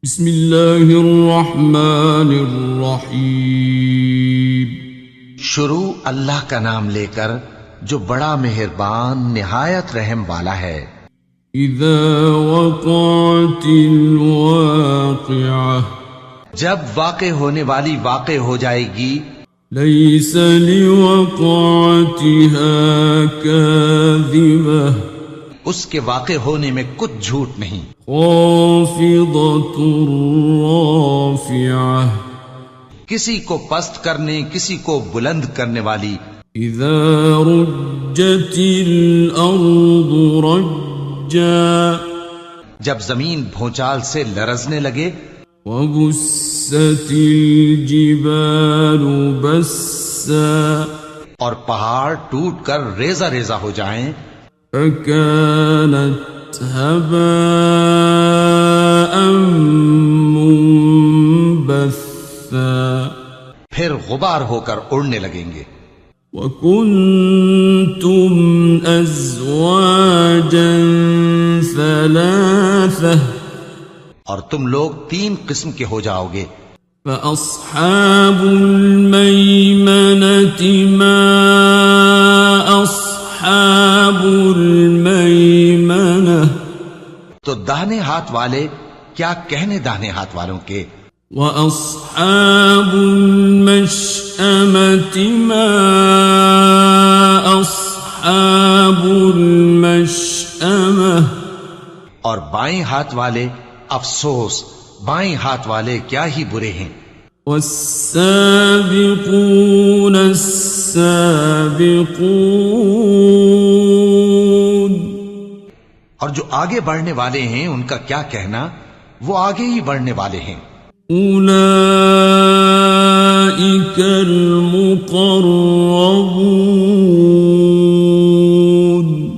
بسم اللہ الرحمن الرحیم۔ شروع اللہ کا نام لے کر جو بڑا مہربان نہایت رحم والا ہے۔ اذا وقعت الواقعہ، جب واقع ہونے والی واقع ہو جائے گی، لیس لوقعتها کاذبہ، اس کے واقع ہونے میں کچھ جھوٹ نہیں۔ خافضۃ رافعہ، کسی کو پست کرنے کسی کو بلند کرنے والی۔ اذا رجت الارض رجا، جب زمین بھونچال سے لرزنے لگے، وبست الجبال بسا، اور پہاڑ ٹوٹ کر ریزہ ریزہ ہو جائیں، فكانت هباء منبثا، پھر غبار ہو کر اڑنے لگیں گے۔ وكنتم أزواجا ثلاثة، اور تم لوگ 3 قسم کے ہو جاؤ گے۔ فأصحاب الميمنة ما أصحاب الميمنة، تو داہنے ہاتھ والے کیا کہنے داہنے ہاتھ والوں کے۔ وأصحاب المشأمة ما أصحاب المشأمة، اور بائیں ہاتھ والے افسوس، بائیں ہاتھ والے کیا ہی برے ہیں۔ والسابقون السابقون، اور جو آگے بڑھنے والے ہیں ان کا کیا کہنا، وہ آگے ہی بڑھنے والے ہیں۔ اولئک المقربون،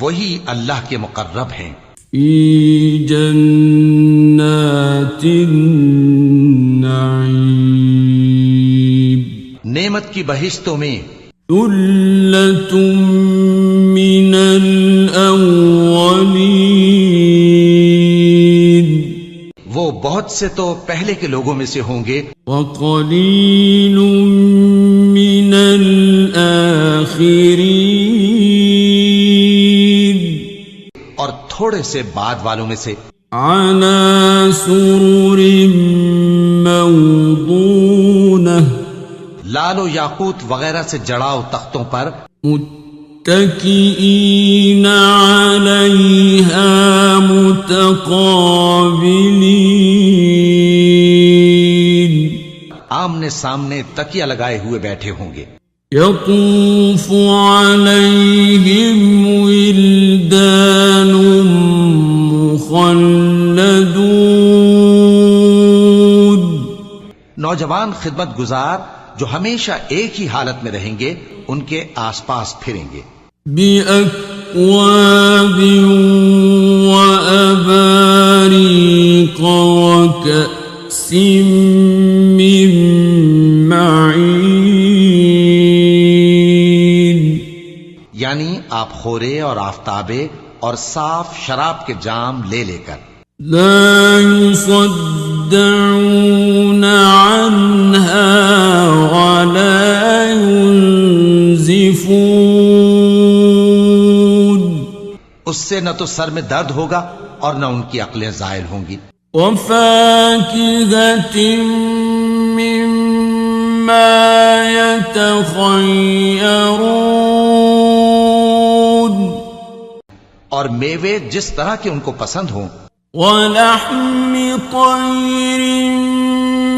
وہی اللہ کے مقرب ہیں، فی جنات النعیم، نعمت کی بہشتوں میں۔ ثلۃ من الاولین، وہ بہت سے تو پہلے کے لوگوں میں سے ہوں گے، وقلیل من الآخرین، اور تھوڑے سے بعد والوں میں سے۔ علی سرر موضونہ، لال و یاقوت وغیرہ سے جڑاؤ تختوں پر، متکئین علیہا متقابلین، آمنے سامنے تکیہ لگائے ہوئے بیٹھے ہوں گے۔ یطوف علیہم ولدان مخلدون، نوجوان خدمت گزار جو ہمیشہ ایک ہی حالت میں رہیں گے ان کے آس پاس پھریں گے۔ بِأَكْوَابٍ وَأَبَارِيقَ وَكَأْسٍ مِّن مَّعِينٍ، یعنی آپ خورے اور آفتابے اور صاف شراب کے جام لے لے کر۔ لا يصدعون عنها ولا ينزفون، اس سے نہ تو سر میں درد ہوگا اور نہ ان کی عقلیں زائل ہوں گی۔ وفاكهة مما يتخيرون، اور میوے جس طرح کے ان کو پسند ہوں۔ ولحم طير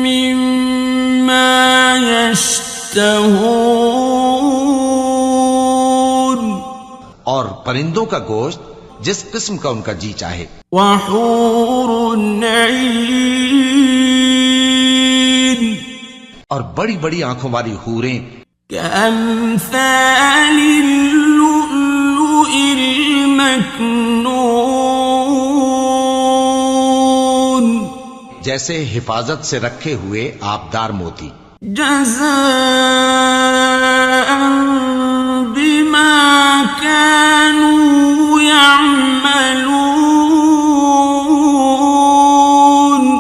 مما يشتهون، اور پرندوں کا گوشت جس قسم کا ان کا جی چاہے۔ وحور عين، اور بڑی بڑی آنکھوں والی حوریں كأمثال اللؤلؤ المكنون، جیسے حفاظت سے رکھے ہوئے آبدار موتی۔ جزاء بما كانوا يعملون،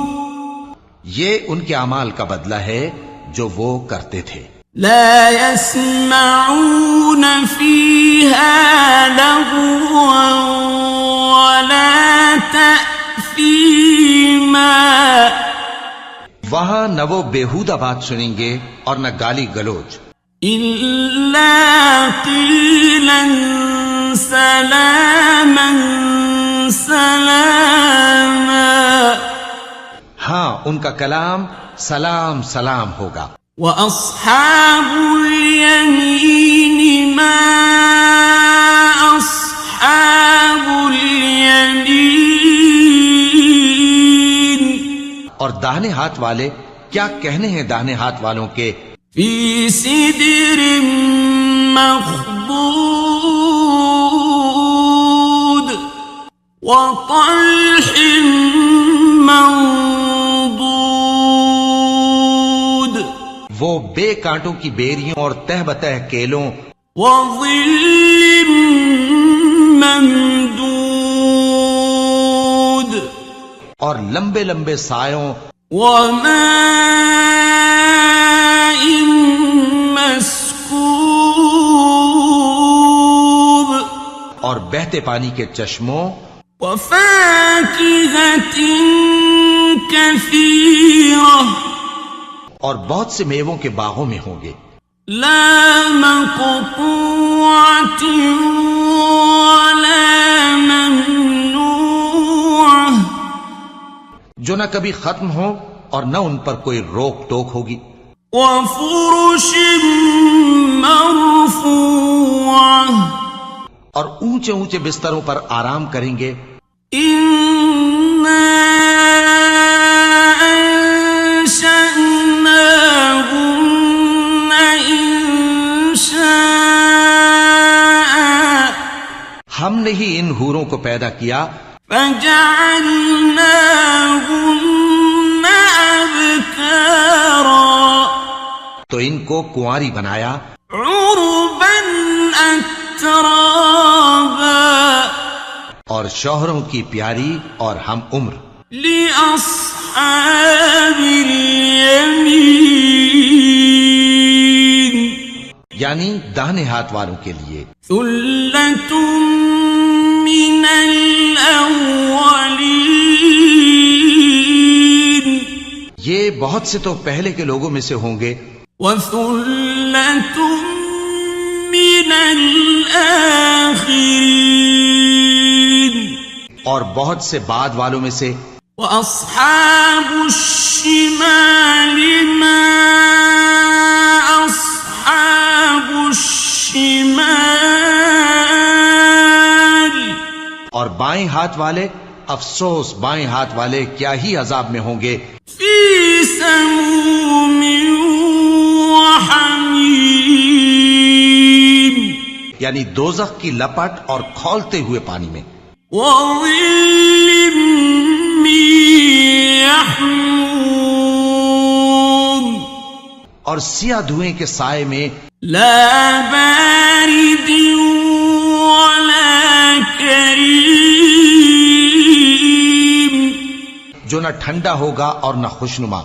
یہ ان کے اعمال کا بدلہ ہے جو وہ کرتے تھے. لا يسمعون فيها لغوا ولا تأثيما. وہاں نہ وہ بیہودہ بات سنیں گے اور نہ گالی گلوچ. إلا قيلا سلاما سلاما. ہاں ان کا کلام سلام سلام ہوگا. وأصحاب اليمين ما أصحاب اليمين. اور داہنے ہاتھ والے کیا کہنے ہیں داہنے ہاتھ والوں کے. في سدر مخضود وطلح منضود. وہ بے کانٹوں کی بیریوں اور تہ بتہ کیلوں وظل ممدود. اور لمبے لمبے سایوں وماء مسكوب. اور بہتے پانی کے چشموں وفاكهة كثيرة. اور بہت سے میووں کے باغوں میں ہوں گے. لا مقطوعة ولا ممنوعة. جو نہ کبھی ختم ہو اور نہ ان پر کوئی روک ٹوک ہوگی. وفرش مرفوعة. اور اونچے اونچے بستروں پر آرام کریں گے. إنا أنشأناهن إنشاء. ہم نے ہی ان حوروں کو پیدا کیا فجعلناهن أبكارا. تو ان کو کنواری بنایا عربا أترابا. اور شوہروں کی پیاری اور ہم عمر. لأصحاب اليمين. یعنی داہنے ہاتھ والوں کے لیے. ثلة من الأولين. یہ بہت سے تو پہلے کے لوگوں میں سے ہوں گے. وثلة من الآخرين. اور بہت سے بعد والوں میں سے. وأصحاب الشمال ما أصحاب الشمال. اور بائیں ہاتھ والے افسوس بائیں ہاتھ والے کیا ہی عذاب میں ہوں گے. في سموم وحميم. یعنی دوزخ کی لپٹ اور کھولتے ہوئے پانی میں. وظل من يحموم. اور سیاہ دھوئیں کے سائے میں. لا بارد ولا كريم. جو نہ ٹھنڈا ہوگا اور نہ خوشنما.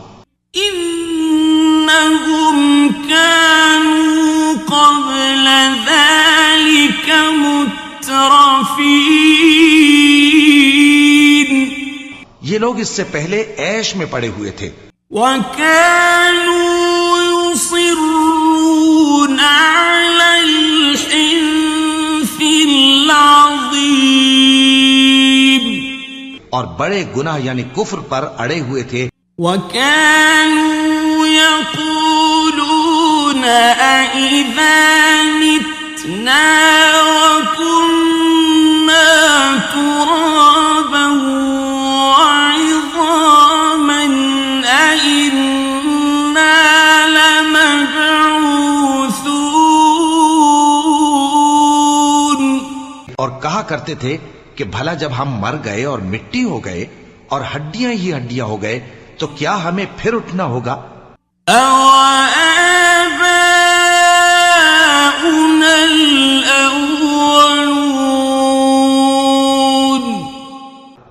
إنهم كانوا قبل ذلك مترفين. یہ لوگ اس سے پہلے عیش میں پڑے ہوئے تھے. وكانوا يصرون على الحنث العظيم. اور بڑے گناہ یعنی کفر پر اڑے ہوئے تھے. وكانوا يقولون أئذا متنا وكنا ترابا وعظاما أئنا لمبعوثون. اور کہا کرتے تھے کہ بھلا جب ہم مر گئے اور مٹی ہو گئے اور ہڈیاں ہی ہڈیاں ہو گئے تو کیا ہمیں پھر اٹھنا ہوگا. أَوَآبَاؤُنَا الْأَوَّلُونَ.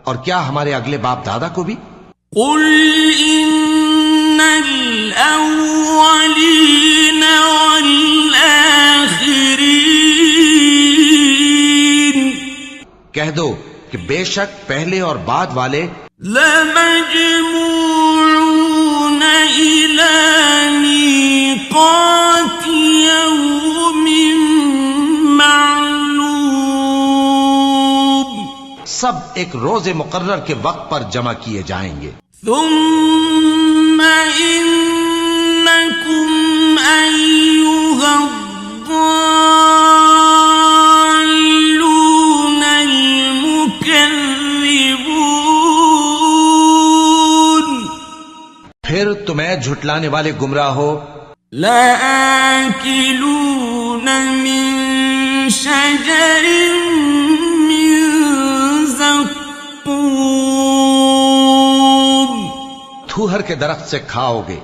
اور کیا ہمارے اگلے باپ دادا کو بھی. قُلْ إِنَّ الأولين والآخرين کہہ دو کہ بے شک پہلے اور بعد والے لمجموعون إلى ميقات يوم معلوم سب ایک روز مقرر کے وقت پر جمع کیے جائیں گے. ثم إنكم أيها الضالون المكذبون پھر تمہیں جھٹلانے والے گمراہ ہو لآكلون من شجر من زقوم تھوہر کے درخت سے کھاؤ گے.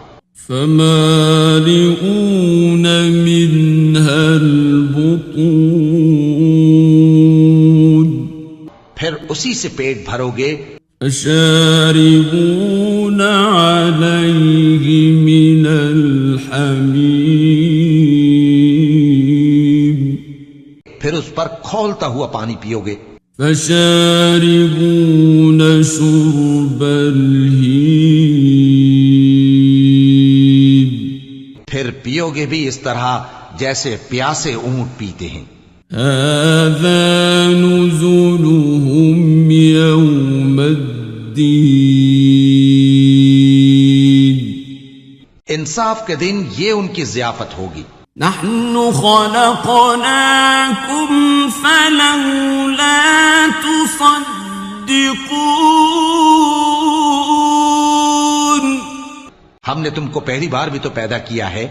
فمالئون منها البطون پھر اسی سے پیٹ بھرو گے. فشاربون عليه من الحميم پھر اس پر کھولتا ہوا پانی پیو گے. فشاربون شرب الهيم پھر پیو گے بھی اس طرح جیسے پیاسے اونٹ پیتے ہیں. هذا نزلهم يوم الدين انصاف کے دن یہ ان کی ضیافت ہوگی. نحن خلقناكم فلولا تصدقون ہم نے تم کو پہلی بار بھی تو پیدا کیا ہے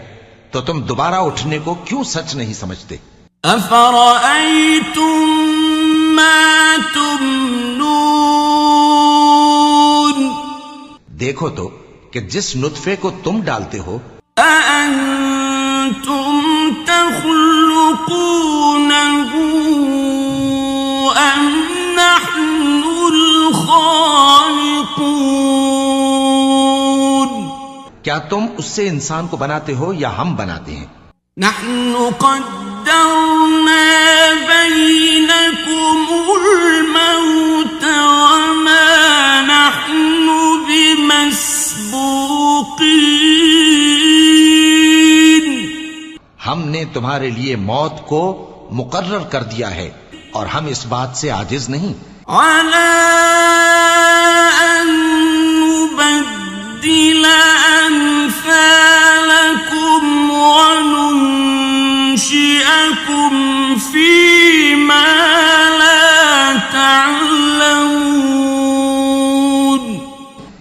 تو تم دوبارہ اٹھنے کو کیوں سچ نہیں سمجھتے. أفرأيتم ما تمنون دیکھو تو کہ جس نطفے کو تم ڈالتے ہو أأنتم تخلقونه أم نحن الخالقون کیا تم اس سے انسان کو بناتے ہو یا ہم بناتے ہیں. نحن قدرنا بينكم الموت وما نحن بمسبوقين ہم نے تمہارے لیے موت کو مقرر کر دیا ہے اور ہم اس بات سے عاجز نہیں. على أن نبدل أمثالكم وننشئكم فيما لا تعلمون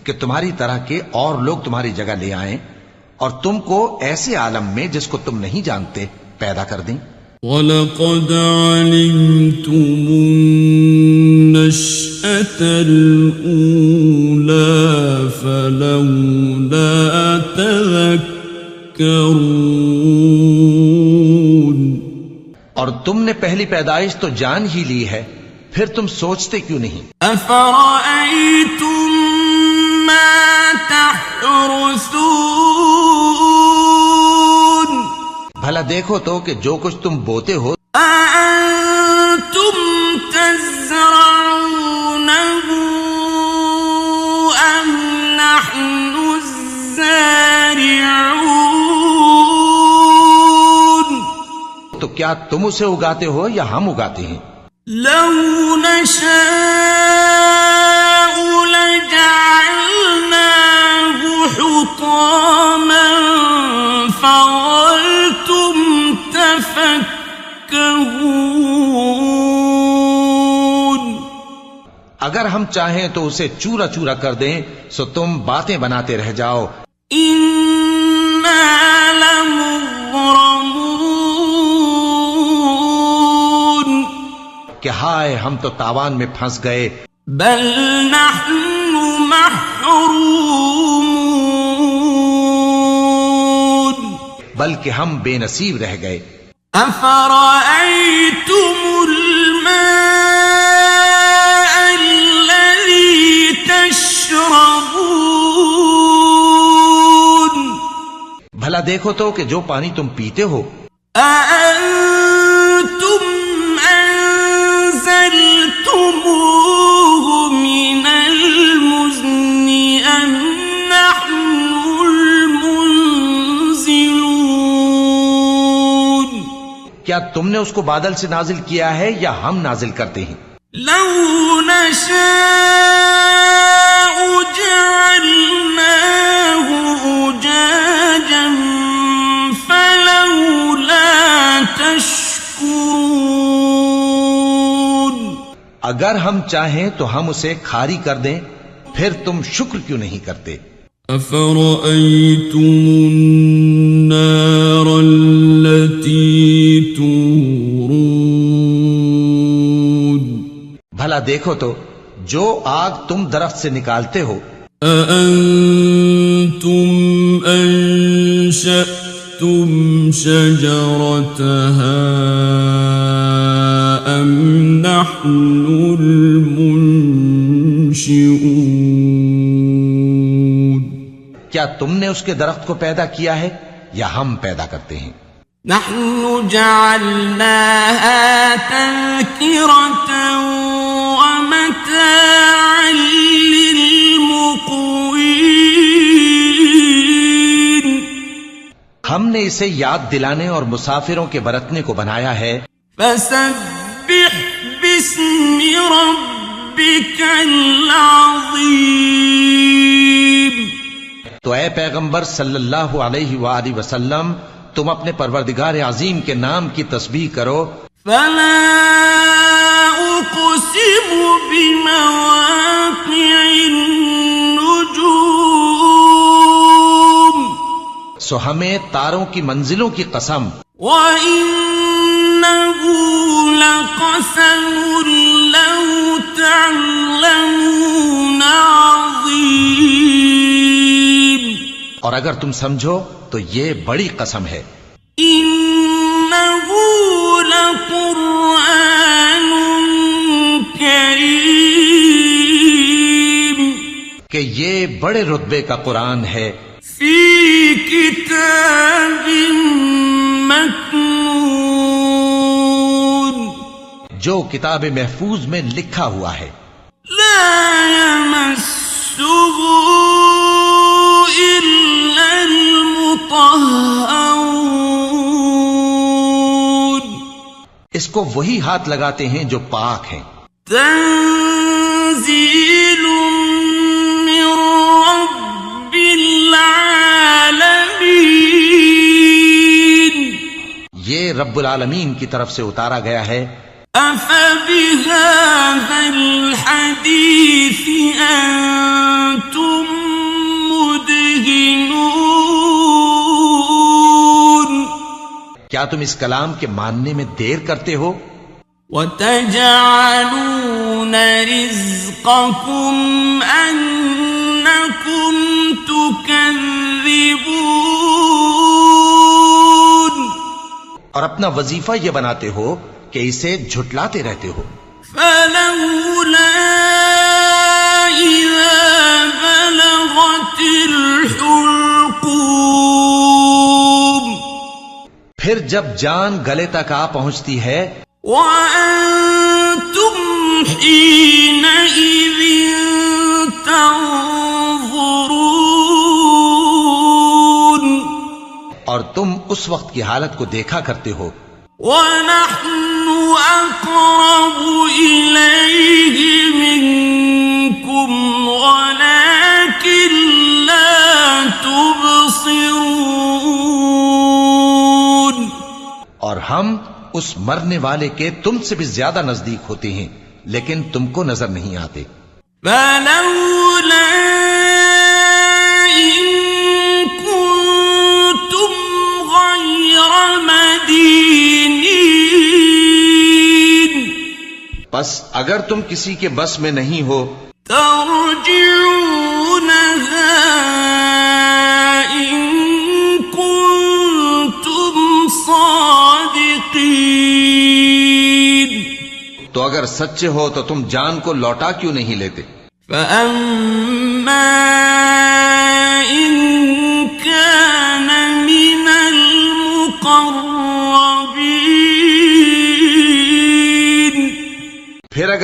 کہ تمہاری طرح کے اور لوگ تمہاری جگہ لے آئیں اور تم کو ایسے عالم میں جس کو تم نہیں جانتے پیدا کر دیں. وَلَقَدْ عَلِمْتُمُ النَّشْأَةَ الْأُولَى فَلَوْلَا تَذَكَّرُونَ اور تم نے پہلی پیدائش تو جان ہی لی ہے پھر تم سوچتے کیوں نہیں. أَفَرَأَيْتُم مَّا تَحْرُثُونَ بھلا دیکھو تو کہ جو کچھ تم بوتے ہو أَأَنتُمْ تَزْرَعُونَهُ أَمْ نَحْنُ الزَّارِعُونَ تو کیا تم اسے اگاتے ہو یا ہم اگاتے ہیں. لَوْ نَشَاءُ لَجَعَلْنَاهُ حُطَامًا فَظَلْتُمْ تَفَكَّهُونَ اگر ہم چاہیں تو اسے چورا چورا کر دیں سو تم باتیں بناتے رہ جاؤ. إِنَّا لَمُغْرَمُونَ کہ ہائے ہم تو تاوان میں پھنس گئے. بل نحن محرومون بلکہ ہم بے نصیب رہ گئے. أفرأيتم الماء الذي تشربون بھلا دیکھو تو کہ جو پانی تم پیتے ہو أأنتم أنزلتموه من المزن أم نحن المنزلون کیا تم نے اس کو بادل سے نازل کیا ہے یا ہم نازل کرتے ہیں؟ لو نشاء جعلناه أجاجا فلولا تشكرون اگر ہم چاہیں تو ہم اسے کھاری کر دیں، پھر تم شکر کیوں نہیں کرتے؟ أفرأيتم النار التي تورون بھلا دیکھو تو جو آگ تم درخت سے نکالتے ہو أأنتم أنشأتم شجرتها أم نحن المنشئون کیا تم نے اس کے درخت کو پیدا کیا ہے یا ہم پیدا کرتے ہیں؟ نحن جعلناها تذكرة ومتاعا للمقوين ہم نے اسے یاد دلانے اور مسافروں کے برتنے کو بنایا ہے۔ فسبح باسم ربك العظيم تو اے پیغمبر صلی اللہ علیہ وآلہ وسلم تم اپنے پروردگار عظیم کے نام کی تسبیح کرو۔ فلا أقسم بمواقع النجوم سو ہمیں تاروں کی منزلوں کی قسم، وَإِنَّهُ لَقَسَمٌ لَوْ تَعْلَمُونَ عَظِيمٌ اور اگر تم سمجھو تو یہ بڑی قسم ہے۔ إِنَّهُ لَقُرْآنٌ كَرِيمٌ کہ یہ بڑے رتبے کا قرآن ہے، فِي كِتَابٍ مَّكْنُونٍ جو کتاب محفوظ میں لکھا ہوا ہے، لا يمسه إلا المطهرون اس کو وہی ہاتھ لگاتے ہیں جو پاک ہیں۔ تنزيل من رب العالمين یہ رب العالمین کی طرف سے اتارا گیا ہے۔ أفبهذا الحديث أنتم مدهنون کیا تم اس کلام کے ماننے میں دیر کرتے ہو؟ وتجعلون رزقكم أنكم تكذبون اور اپنا وظیفہ یہ بناتے ہو کہ اسے جھٹلاتے رہتے ہو۔ فلولا إذا بلغت الحلقوم پھر جب جان گلے تک آ پہنچتی ہے، وأنتم حينئذ تنظرون اور تم اس وقت کی حالت کو دیکھا کرتے ہو، ونحن أقرب إليه منكم ولكن لا تبصرون اور ہم اس مرنے والے کے تم سے بھی زیادہ نزدیک ہوتے ہیں لیکن تم کو نظر نہیں آتے۔ فلولا إن كنتم غير مدينين پس اگر تم کسی کے بس میں نہیں ہو ترجعونها إن كنتم صادقين تو اگر سچے ہو تو تم جان کو لوٹا کیوں نہیں لیتے؟ فأما إن كان من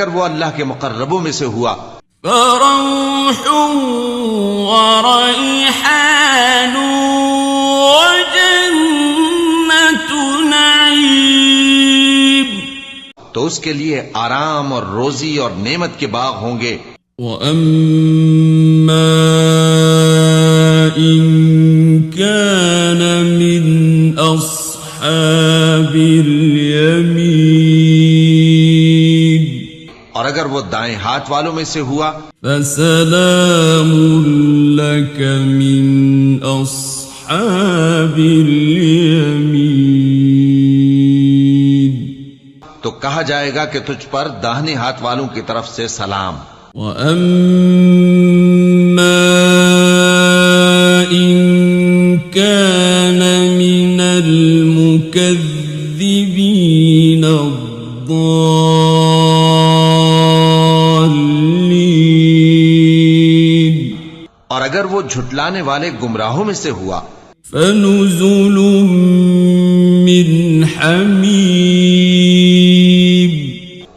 اگر وہ اللہ کے مقربوں میں سے ہوا فروح وريحان وجنة نعيم، تو اس کے لیے آرام اور روزی اور نعمت کے باغ ہوں گے. وَأَمَّا إِن كَانَ مِنْ أَصْحَابِ الْيَمِينِ، اور اگر وہ دائیں ہاتھ والوں میں سے ہوا فَسَلَامٌ لَكَ مِنْ أَصْحَابِ الْيَمِينِ، تو کہا جائے گا کہ تجھ پر داہنے ہاتھ والوں کی طرف سے سلام. وَأَمَّا إِن كَانَ مِنَ الْمُكَذِّبِينَ الضَّالِّينَ، اور اگر وہ جھٹلانے والے گمراہوں میں سے ہوا فَنُزُلٌ مِّنْ حَمِيمٍ،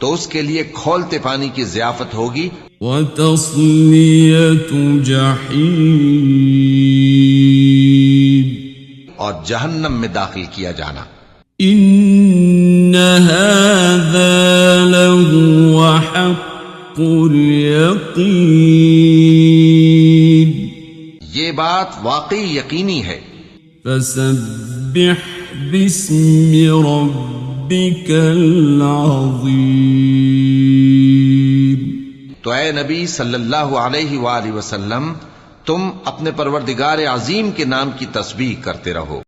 تو اس کے لیے کھولتے پانی کی ضیافت ہوگی. وَتَصْلِيَةُ جَحِيمٍ، اور جہنم میں داخل کیا جانا. إِنَّ هَذَا لَهُوَ حَقُّ الْيَقِينِ، یہ بات واقعی یقینی ہے. فَسَبِّحْ بِاسْمِ رَبِّكَ الْعَظِيمِ، تو اے نبی صلی اللہ علیہ وآلہ وسلم تم اپنے پروردگار عظیم کے نام کی تسبیح کرتے رہو.